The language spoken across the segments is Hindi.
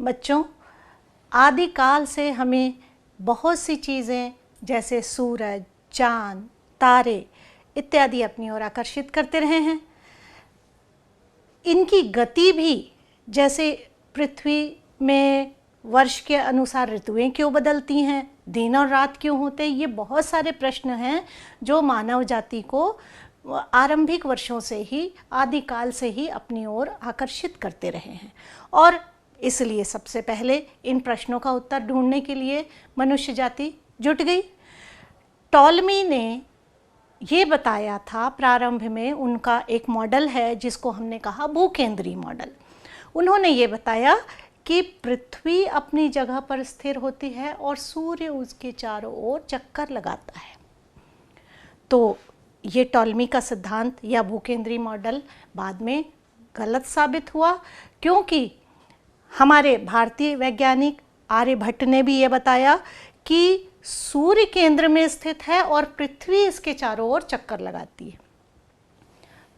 बच्चों, आदिकाल से हमें बहुत सी चीज़ें जैसे सूरज, चाँद, तारे इत्यादि अपनी ओर आकर्षित करते रहे हैं। इनकी गति भी, जैसे पृथ्वी में वर्ष के अनुसार ऋतुएं क्यों बदलती हैं, दिन और रात क्यों होते हैं, ये बहुत सारे प्रश्न हैं जो मानव जाति को आरंभिक वर्षों से ही, आदिकाल से ही अपनी ओर आकर्षित करते रहे हैं। और इसलिए सबसे पहले इन प्रश्नों का उत्तर ढूंढने के लिए मनुष्य जाति जुट गई। टॉलमी ने ये बताया था, प्रारंभ में उनका एक मॉडल है जिसको हमने कहा भूकेंद्रीय मॉडल। उन्होंने ये बताया कि पृथ्वी अपनी जगह पर स्थिर होती है और सूर्य उसके चारों ओर चक्कर लगाता है। तो ये टॉलमी का सिद्धांत या भूकेंद्रीय मॉडल बाद में गलत साबित हुआ, क्योंकि हमारे भारतीय वैज्ञानिक आर्यभट्ट ने भी ये बताया कि सूर्य केंद्र में स्थित है और पृथ्वी इसके चारों ओर चक्कर लगाती है।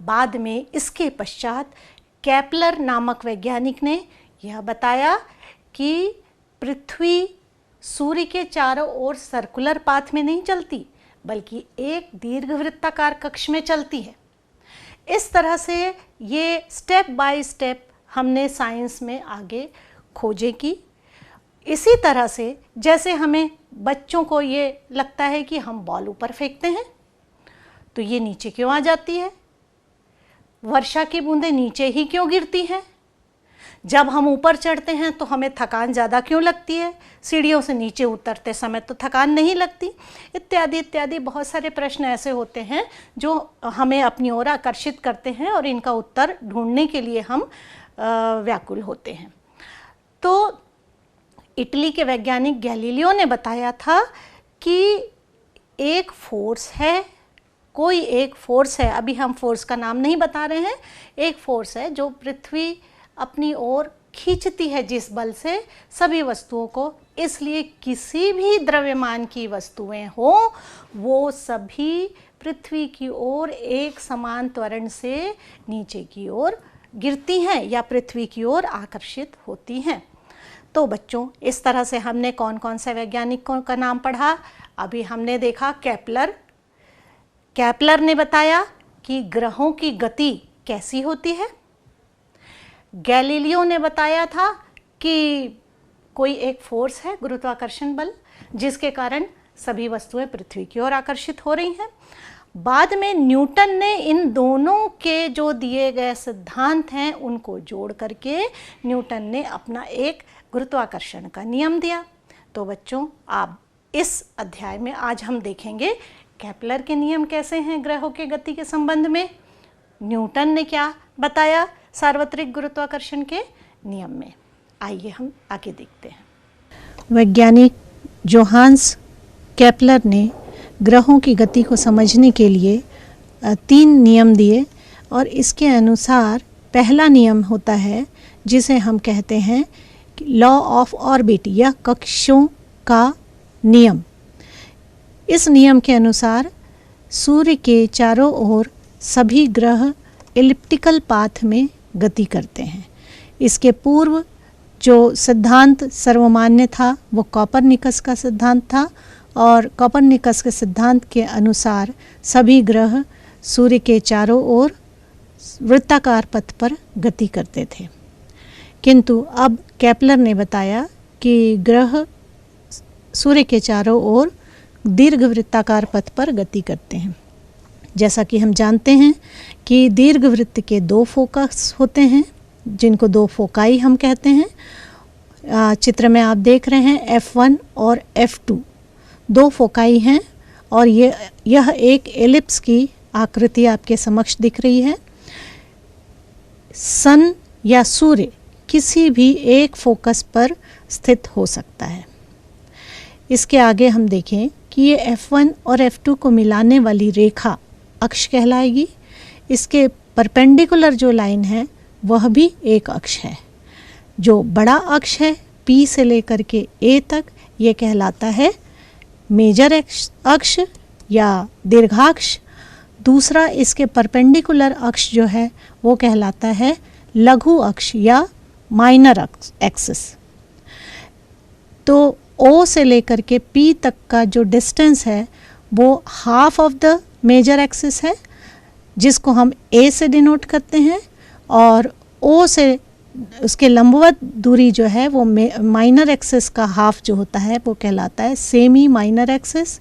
बाद में इसके पश्चात केपलर नामक वैज्ञानिक ने यह बताया कि पृथ्वी सूर्य के चारों ओर सर्कुलर पाथ में नहीं चलती, बल्कि एक दीर्घवृत्ताकार कक्ष में चलती है। इस तरह से ये स्टेप बाय स्टेप हमने साइंस में आगे खोजें की। इसी तरह से जैसे हमें बच्चों को ये लगता है कि हम बॉल ऊपर फेंकते हैं तो ये नीचे क्यों आ जाती है, वर्षा की बूंदें नीचे ही क्यों गिरती हैं, जब हम ऊपर चढ़ते हैं तो हमें थकान ज़्यादा क्यों लगती है, सीढ़ियों से नीचे उतरते समय तो थकान नहीं लगती, इत्यादि इत्यादि बहुत सारे प्रश्न ऐसे होते हैं जो हमें अपनी ओर आकर्षित करते हैं और इनका उत्तर ढूंढने के लिए हम व्याकुल होते हैं। तो इटली के वैज्ञानिक गैलीलियो ने बताया था कि एक फोर्स है, कोई एक फोर्स है, अभी हम फोर्स का नाम नहीं बता रहे हैं, एक फोर्स है जो पृथ्वी अपनी ओर खींचती है जिस बल से सभी वस्तुओं को, इसलिए किसी भी द्रव्यमान की वस्तुएं हो वो सभी पृथ्वी की ओर एक समान त्वरण से नीचे की ओर गिरती हैं या पृथ्वी की ओर आकर्षित होती हैं। तो बच्चों, इस तरह से हमने कौन कौन से वैज्ञानिकों का नाम पढ़ा। अभी हमने देखा केपलर ने बताया कि ग्रहों की गति कैसी होती है। गैलीलियो ने बताया था कि कोई एक फोर्स है, गुरुत्वाकर्षण बल, जिसके कारण सभी वस्तुएं पृथ्वी की ओर आकर्षित हो रही हैं। बाद में न्यूटन ने इन दोनों के जो दिए गए सिद्धांत हैं उनको जोड़ करके न्यूटन ने अपना एक गुरुत्वाकर्षण का नियम दिया। तो बच्चों, आप इस अध्याय में आज हम देखेंगे केपलर के नियम कैसे हैं ग्रहों के गति के संबंध में, न्यूटन ने क्या बताया सार्वत्रिक गुरुत्वाकर्षण के नियम में। आइए हम आगे देखते हैं। वैज्ञानिक जोहान्स केपलर ने ग्रहों की गति को समझने के लिए 3 नियम दिए और इसके अनुसार पहला नियम होता है जिसे हम कहते हैं लॉ ऑफ ऑर्बिट या कक्षों का नियम। इस नियम के अनुसार सूर्य के चारों ओर सभी ग्रह एलिप्टिकल पाथ में गति करते हैं। इसके पूर्व जो सिद्धांत सर्वमान्य था वो कोपरनिकस का सिद्धांत था और कोपरनिकस के सिद्धांत के अनुसार सभी ग्रह सूर्य के चारों ओर वृत्ताकार पथ पर गति करते थे। किंतु अब केपलर ने बताया कि ग्रह सूर्य के चारों ओर दीर्घवृत्ताकार पथ पर गति करते हैं। जैसा कि हम जानते हैं कि दीर्घवृत्त के 2 फोकस होते हैं जिनको 2 फोकाई हम कहते हैं। चित्र में आप देख रहे हैं F1 और F2 2 फोकाई हैं और यह एक एलिप्स की आकृति आपके समक्ष दिख रही है। सन या सूर्य किसी भी एक फोकस पर स्थित हो सकता है। इसके आगे हम देखें कि ये F1 और F2 को मिलाने वाली रेखा अक्ष कहलाएगी। इसके परपेंडिकुलर जो लाइन है वह भी एक अक्ष है। जो बड़ा अक्ष है P से लेकर के A तक, ये कहलाता है मेजर अक्ष या दीर्घाक्ष। दूसरा इसके परपेंडिकुलर अक्ष जो है वो कहलाता है लघु अक्ष या माइनर एक्सिस। तो O से लेकर के P तक का जो डिस्टेंस है वो half of the major axis है, जिसको हम A से डिनोट करते हैं, और O से उसके लंबवत दूरी जो है वो माइनर एक्सिस का हाफ जो होता है वो कहलाता है semi minor axis.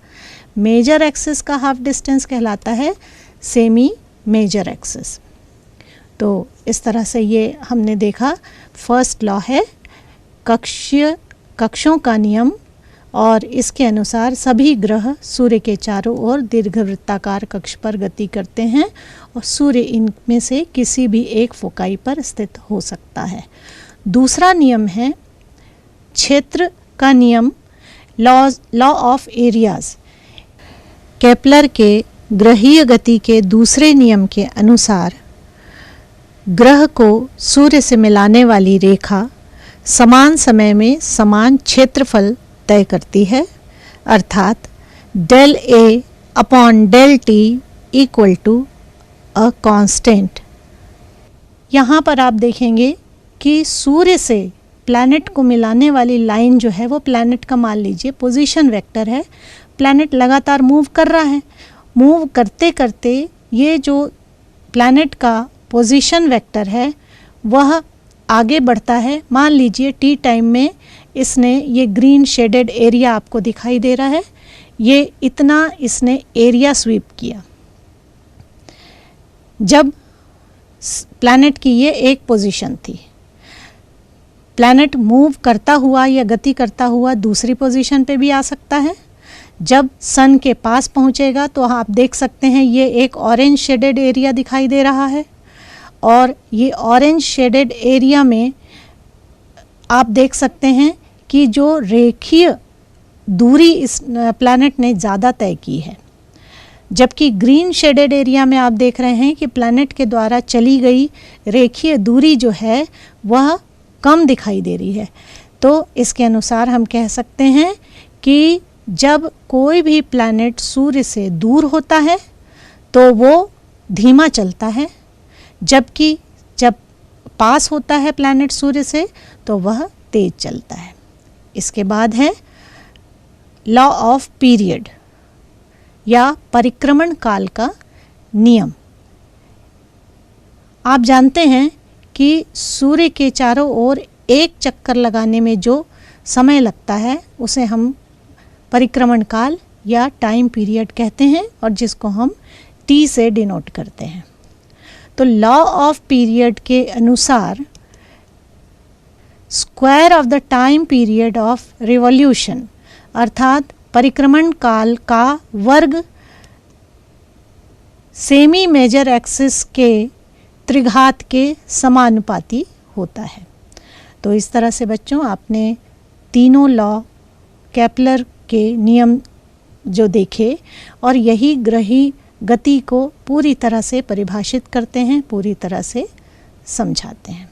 Major axis का हाफ डिस्टेंस कहलाता है सेमी मेजर एक्सिस। तो इस तरह से ये हमने देखा फर्स्ट लॉ है कक्षों का नियम, और इसके अनुसार सभी ग्रह सूर्य के चारों ओर दीर्घवृत्ताकार कक्ष पर गति करते हैं और सूर्य इनमें से किसी भी एक फोकाई पर स्थित हो सकता है। दूसरा नियम है क्षेत्र का नियम, लॉ ऑफ एरियाज। केपलर के ग्रहीय गति के दूसरे नियम के अनुसार ग्रह को सूर्य से मिलाने वाली रेखा समान समय में समान क्षेत्रफल तय करती है, अर्थात del A upon del T equal to a constant. यहाँ पर आप देखेंगे कि सूर्य से प्लैनेट को मिलाने वाली लाइन जो है वो प्लैनेट का मान लीजिए पोजीशन वेक्टर है। प्लैनेट लगातार मूव कर रहा है, मूव करते करते ये जो प्लैनेट का पोजीशन वेक्टर है वह आगे बढ़ता है। मान लीजिए टी टाइम में इसने ये ग्रीन शेडेड एरिया आपको दिखाई दे रहा है, ये इतना इसने एरिया स्वीप किया। जब प्लैनेट की ये एक पोजीशन थी, प्लैनेट मूव करता हुआ या गति करता हुआ दूसरी पोजीशन पे भी आ सकता है। जब सन के पास पहुंचेगा तो आप देख सकते हैं ये एक ऑरेंज शेडेड एरिया दिखाई दे रहा है, और ये ऑरेंज शेडेड एरिया में आप देख सकते हैं कि जो रेखीय दूरी इस प्लैनेट ने ज़्यादा तय की है, जबकि ग्रीन शेडेड एरिया में आप देख रहे हैं कि प्लैनेट के द्वारा चली गई रेखीय दूरी जो है वह कम दिखाई दे रही है। तो इसके अनुसार हम कह सकते हैं कि जब कोई भी प्लैनेट सूर्य से दूर होता है तो वो धीमा चलता है, जबकि जब पास होता है प्लैनेट सूर्य से तो वह तेज चलता है। इसके बाद है लॉ ऑफ पीरियड या परिक्रमण काल का नियम। आप जानते हैं कि सूर्य के चारों ओर एक चक्कर लगाने में जो समय लगता है उसे हम परिक्रमण काल या टाइम पीरियड कहते हैं, और जिसको हम T से डिनोट करते हैं। तो लॉ ऑफ पीरियड के अनुसार square of the time period of revolution, अर्थात परिक्रमण काल का वर्ग सेमी मेजर एक्सिस के त्रिघात के समानुपाती होता है। तो इस तरह से बच्चों आपने तीनों लॉ केपलर के नियम जो देखे, और यही ग्रही गति को पूरी तरह से परिभाषित करते हैं, पूरी तरह से समझाते हैं।